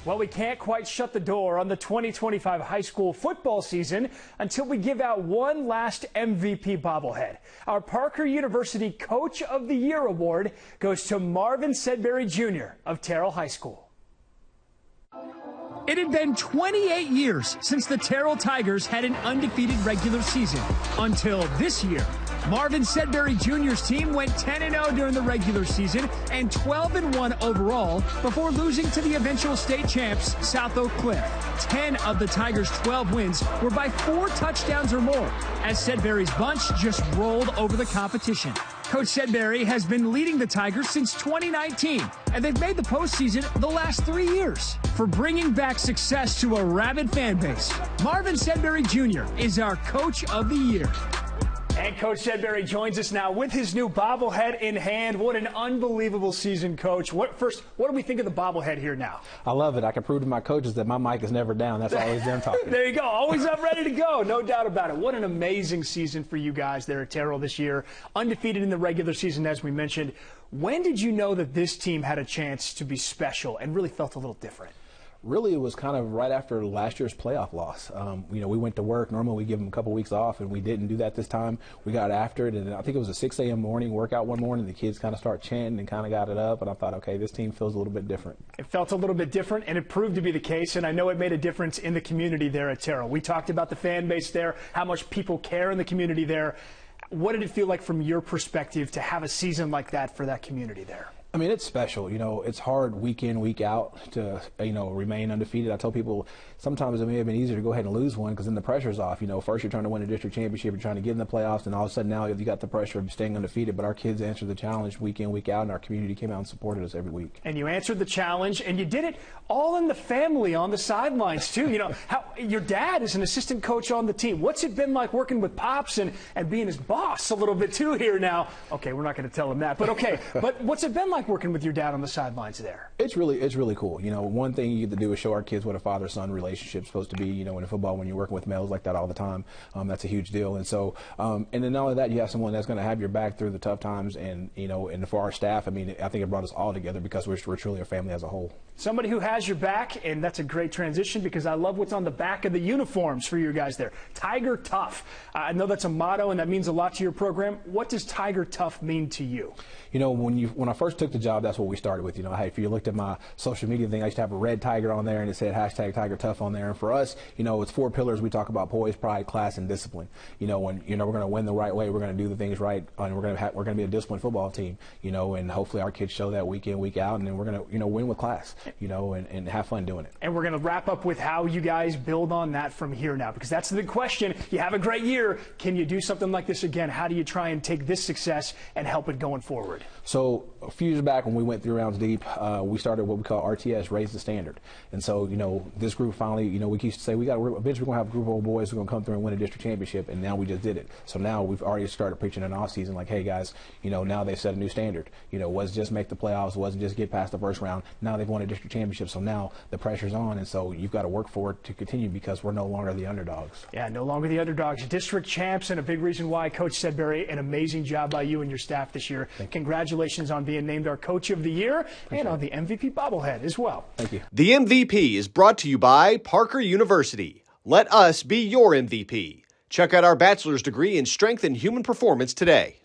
Well, we can't quite shut the door on the 2025 high school football season until we give out one last MVP bobblehead. Our Parker University Coach of the Year award goes to Marvin Sedberry Jr. of Terrell High School. It had been 28 years since the Terrell Tigers had an undefeated regular season until this year. Marvin Sedberry Jr.'s team went 10-0 during the regular season and 12-1 overall before losing to the eventual state champs, South Oak Cliff. 10 of the Tigers' 12 wins were by 4 touchdowns or more, as Sedberry's bunch just rolled over the competition. Coach Sedberry has been leading the Tigers since 2019, and they've made the postseason the last 3 years. For bringing back success to a rabid fan base, Marvin Sedberry Jr. is our Coach of the Year. And Coach Sedberry joins us now with his new bobblehead in hand. What an unbelievable season, Coach. What do we think of the bobblehead here now? I love it. I can prove to my coaches that my mic is never down. That's always them talking. There you go. Always up, ready to go. No doubt about it. What an amazing season for you guys there at Terrell this year. Undefeated in the regular season, as we mentioned. When did you know that this team had a chance to be special and really felt a little different? Really, it was kind of right after last year's playoff loss. We went to work. Normally, we give them a couple weeks off, and we didn't do that this time. We got after it, and I think it was a 6 a.m. morning workout one morning. The kids kind of start chanting and kind of got it up, and I thought, okay, this team feels a little bit different. It felt a little bit different, and it proved to be the case, and I know it made a difference in the community there at Terrell. We talked about the fan base there, how much people care in the community there. What did it feel like from your perspective to have a season like that for that community there? I mean, it's special. It's hard week in, week out to, remain undefeated. I tell people sometimes it may have been easier to go ahead and lose one because then the pressure's off. First you're trying to win a district championship, you're trying to get in the playoffs, and all of a sudden now you got the pressure of staying undefeated. But our kids answered the challenge week in, week out, and our community came out and supported us every week. And you answered the challenge, and you did it all in the family on the sidelines, too. How your dad is an assistant coach on the team. What's it been like working with Pops and being his boss a little bit, too, here now? Okay, we're not going to tell him that, but okay. But what's it been like working with your dad on the sidelines there? It's really cool. One thing you get to do is show our kids what a father-son relationship is supposed to be. In football, when you're working with males like that all the time, that's a huge deal. And so, and then not only that, you have someone that's going to have your back through the tough times. And and for our staff, I think it brought us all together because we're truly a family as a whole. Somebody who has your back, and that's a great transition because I love what's on the back of the uniforms for you guys there. Tiger Tough. I know that's a motto, and that means a lot to your program. What does Tiger Tough mean to you? When I first took the job, that's what we started with. Hey, if you looked at my social media thing, I used to have a red tiger on there, and it said hashtag Tiger Tough on there. And for us, it's 4 pillars. We talk about poise, pride, class, and discipline. We're going to win the right way. We're going to do the things right, and we're going to be a disciplined football team. And hopefully our kids show that week in, week out, and then we're going to win with class. And have fun doing it. And we're going to wrap up with how you guys build on that from here now, because that's the big question. You have a great year. Can you do something like this again? How do you try and take this success and help it going forward? So a few years back when we went 3 rounds deep, we started what we call RTS, raise the standard. And so, this group finally, we used to say eventually we're going to have a group of old boys who are going to come through and win a district championship, and now we just did it. So now we've already started preaching in off season like, hey guys, now they've set a new standard. Wasn't just make the playoffs, wasn't just get past the first round. Now they've won a district championship, so now the pressure's on, and so you've got to work for it to continue because we're no longer the underdogs. Yeah, no longer the underdogs. District champs, and a big reason why. Coach Sedberry, an amazing job by you and your staff this year. Congratulations on being named our Coach of the Year and on the MVP bobblehead as well. Thank you. The MVP is brought to you by Parker University. Let us be your MVP. Check out our bachelor's degree in strength and human performance today.